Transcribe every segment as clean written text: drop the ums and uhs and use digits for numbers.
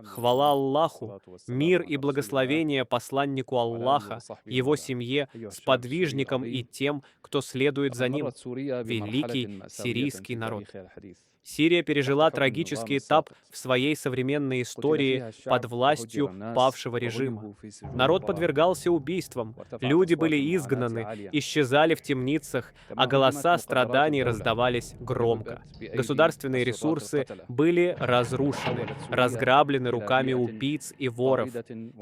Хвала Аллаху, мир и благословение посланнику Аллаха, его семье, сподвижникам и тем, кто следует за ним, великий сирийский народ. Сирия пережила трагический этап в своей современной истории под властью павшего режима. Народ подвергался убийствам, люди были изгнаны, исчезали в темницах, а голоса страданий раздавались громко. Государственные ресурсы были разрушены, разграблены руками убийц и воров.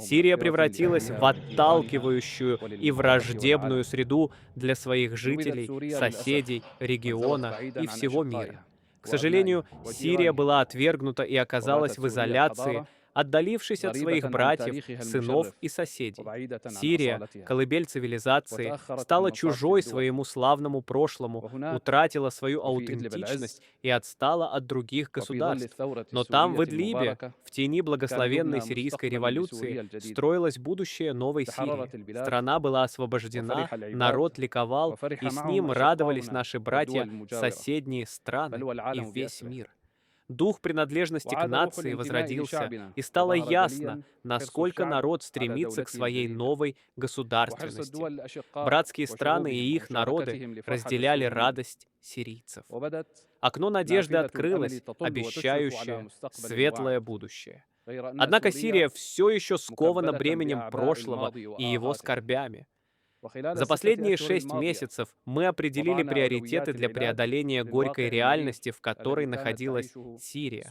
Сирия превратилась в отталкивающую и враждебную среду для своих жителей, соседей, региона и всего мира. К сожалению, Сирия была отвергнута и оказалась в изоляции, отдалившись от своих братьев, сынов и соседей. Сирия, колыбель цивилизации, стала чужой своему славному прошлому, утратила свою аутентичность и отстала от других государств. Но там, в Идлибе, в тени благословенной сирийской революции, строилось будущее новой Сирии. Страна была освобождена, народ ликовал, и с ним радовались наши братья, соседние страны и весь мир. Дух принадлежности к нации возродился, и стало ясно, насколько народ стремится к своей новой государственности. Братские страны и их народы разделяли радость сирийцев. Окно надежды открылось, обещающее светлое будущее. Однако Сирия все еще скована бременем прошлого и его скорбями. За последние 6 месяцев мы определили приоритеты для преодоления горькой реальности, в которой находилась Сирия.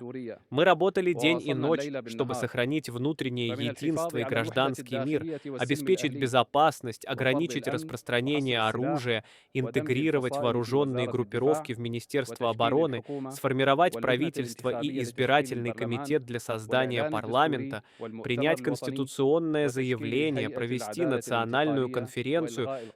Мы работали день и ночь, чтобы сохранить внутреннее единство и гражданский мир, обеспечить безопасность, ограничить распространение оружия, интегрировать вооруженные группировки в Министерство обороны, сформировать правительство и избирательный комитет для создания парламента, принять конституционное заявление, провести национальную конференцию,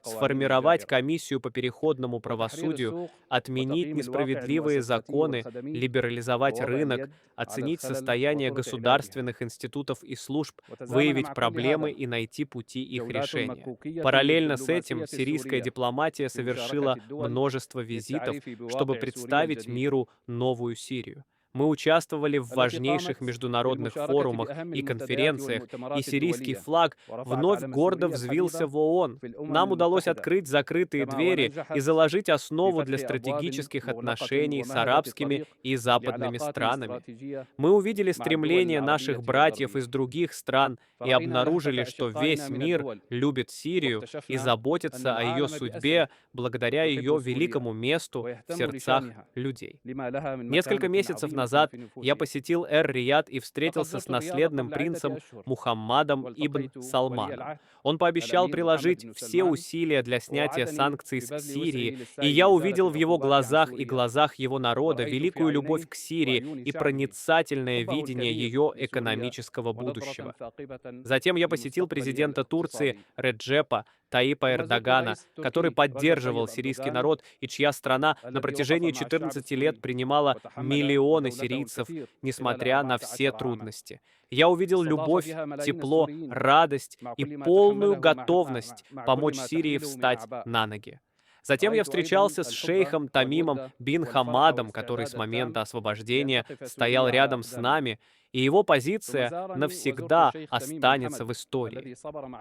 сформировать комиссию по переходному правосудию, отменить несправедливые законы, либерализовать рынок, оценить состояние государственных институтов и служб, выявить проблемы и найти пути их решения. Параллельно с этим сирийская дипломатия совершила множество визитов, чтобы представить миру новую Сирию. Мы участвовали в важнейших международных форумах и конференциях, и сирийский флаг вновь гордо взвился в ООН. Нам удалось открыть закрытые двери и заложить основу для стратегических отношений с арабскими и западными странами. Мы увидели стремление наших братьев из других стран и обнаружили, что весь мир любит Сирию и заботится о ее судьбе благодаря ее великому месту в сердцах людей. Несколько месяцев назад я посетил Эр-Рияд и встретился с наследным принцем Мухаммадом ибн Салманом. Он пообещал приложить все усилия для снятия санкций с Сирии, и я увидел в его глазах и глазах его народа великую любовь к Сирии и проницательное видение ее экономического будущего. Затем я посетил президента Турции Реджепа Таипа Эрдогана, который поддерживал сирийский народ и чья страна на протяжении 14 лет принимала миллионы сирийцев, несмотря на все трудности. Я увидел любовь, тепло, радость и полную готовность помочь Сирии встать на ноги. Затем я встречался с шейхом Тамимом бин Хамадом, который с момента освобождения стоял рядом с нами, и его позиция навсегда останется в истории.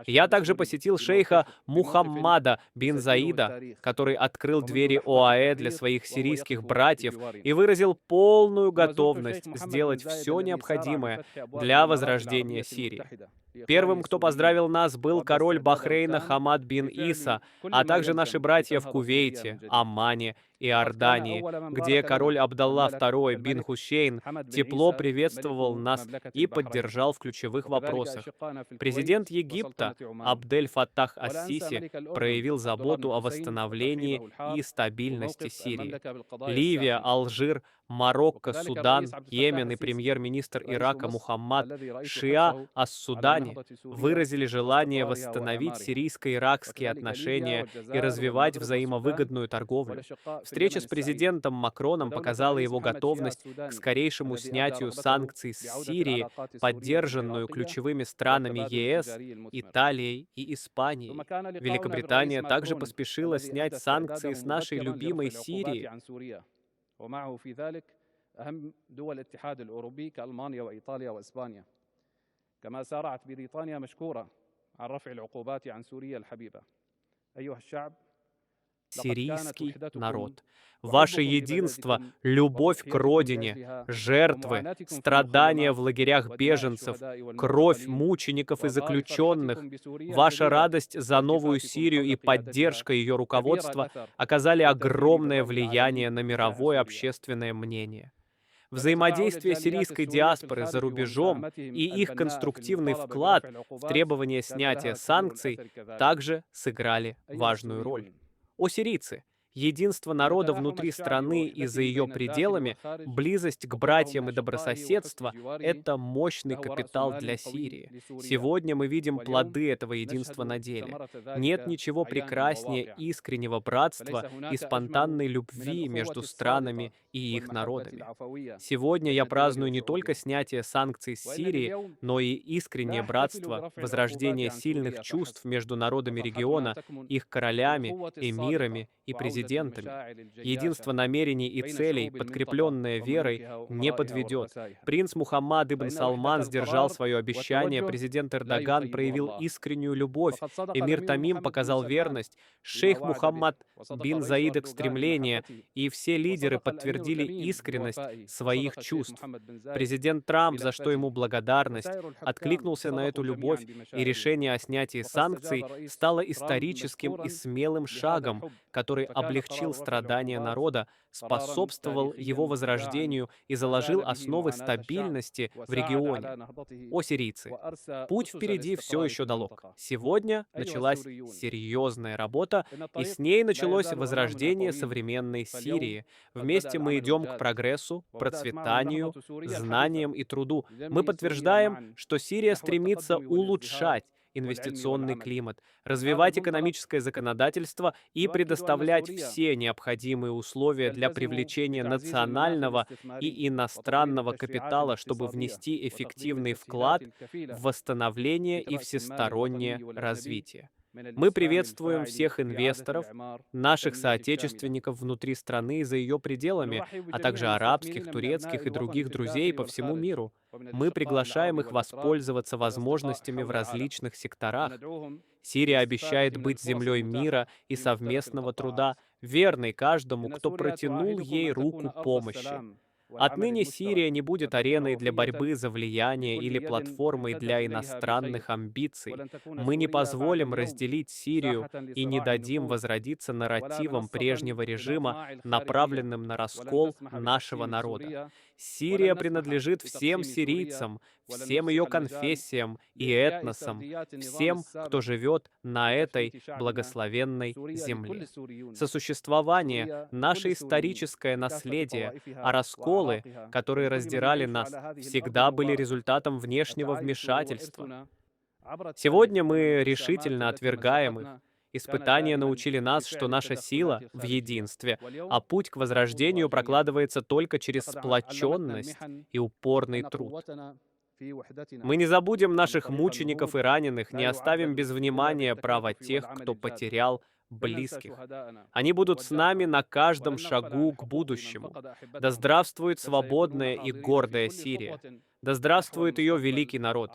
Я также посетил шейха Мухаммада бин Заида, который открыл двери ОАЭ для своих сирийских братьев и выразил полную готовность сделать все необходимое для возрождения Сирии. Первым, кто поздравил нас, был король Бахрейна Хамад бин Иса, а также наши братья в Кувейте, Оммане и Иордании, где король Абдалла II бин Хусейн тепло приветствовал нас и поддержал в ключевых вопросах. Президент Египта Абдель Фаттах ас-Сиси проявил заботу о восстановлении и стабильности Сирии. Ливия, Алжир, Марокко, Судан, Йемен и премьер-министр Ирака Мухаммад Шиа ас-Судани выразили желание восстановить сирийско-иракские отношения и развивать взаимовыгодную торговлю. Встреча с президентом Макроном показала его готовность к скорейшему снятию санкций с Сирии, поддержанную ключевыми странами ЕС, Италией и Испанией. Великобритания также поспешила снять санкции с нашей любимой Сирии. أهم دول الاتحاد الأوروبي كألمانيا وإيطاليا وإسبانيا. كما سارعت بريطانيا مشكورة عن رفع العقوبات عن سوريا الحبيبة. أيها الشعب، сирийский народ. Ваше единство, любовь к родине, жертвы, страдания в лагерях беженцев, кровь мучеников и заключенных, ваша радость за новую Сирию и поддержка ее руководства оказали огромное влияние на мировое общественное мнение. Взаимодействие сирийской диаспоры за рубежом и их конструктивный вклад в требование снятия санкций также сыграли важную роль. О сирийцы! Единство народа внутри страны и за ее пределами, близость к братьям и добрососедство — это мощный капитал для Сирии. Сегодня мы видим плоды этого единства на деле. Нет ничего прекраснее искреннего братства и спонтанной любви между странами и их народами. Сегодня я праздную не только снятие санкций с Сирии, но и искреннее братство, возрождение сильных чувств между народами региона, их королями, эмирами и президентами. Единство намерений и целей, подкрепленное верой, не подведет. Принц Мухаммад ибн Салман сдержал свое обещание, президент Эрдоган проявил искреннюю любовь, эмир Тамим показал верность, шейх Мухаммад бин Заид — стремление, и все лидеры подтвердили искренность своих чувств. Президент Трамп, за что ему благодарность, откликнулся на эту любовь, и решение о снятии санкций стало историческим и смелым шагом, который облегчил страдания народа, способствовал его возрождению и заложил основы стабильности в регионе. О сирийцы! Путь впереди все еще далек. Сегодня началась серьезная работа, и с ней началось возрождение современной Сирии. Вместе мы идем к прогрессу, процветанию, знаниям и труду. Мы подтверждаем, что Сирия стремится улучшать инвестиционный климат, развивать экономическое законодательство и предоставлять все необходимые условия для привлечения национального и иностранного капитала, чтобы внести эффективный вклад в восстановление и всестороннее развитие. Мы приветствуем всех инвесторов, наших соотечественников внутри страны и за ее пределами, а также арабских, турецких и других друзей по всему миру. Мы приглашаем их воспользоваться возможностями в различных секторах. Сирия обещает быть землей мира и совместного труда, верной каждому, кто протянул ей руку помощи. Отныне Сирия не будет ареной для борьбы за влияние или платформой для иностранных амбиций. Мы не позволим разделить Сирию и не дадим возродиться нарративам прежнего режима, направленным на раскол нашего народа. Сирия принадлежит всем сирийцам, всем ее конфессиям и этносам, всем, кто живет на этой благословенной земле. Сосуществование — наше историческое наследие, а расколы, которые раздирали нас, всегда были результатом внешнего вмешательства. Сегодня мы решительно отвергаем их. Испытания научили нас, что наша сила в единстве, а путь к возрождению прокладывается только через сплоченность и упорный труд. Мы не забудем наших мучеников и раненых, не оставим без внимания право тех, кто потерял близких. Они будут с нами на каждом шагу к будущему. Да здравствует свободная и гордая Сирия! Да здравствует ее великий народ!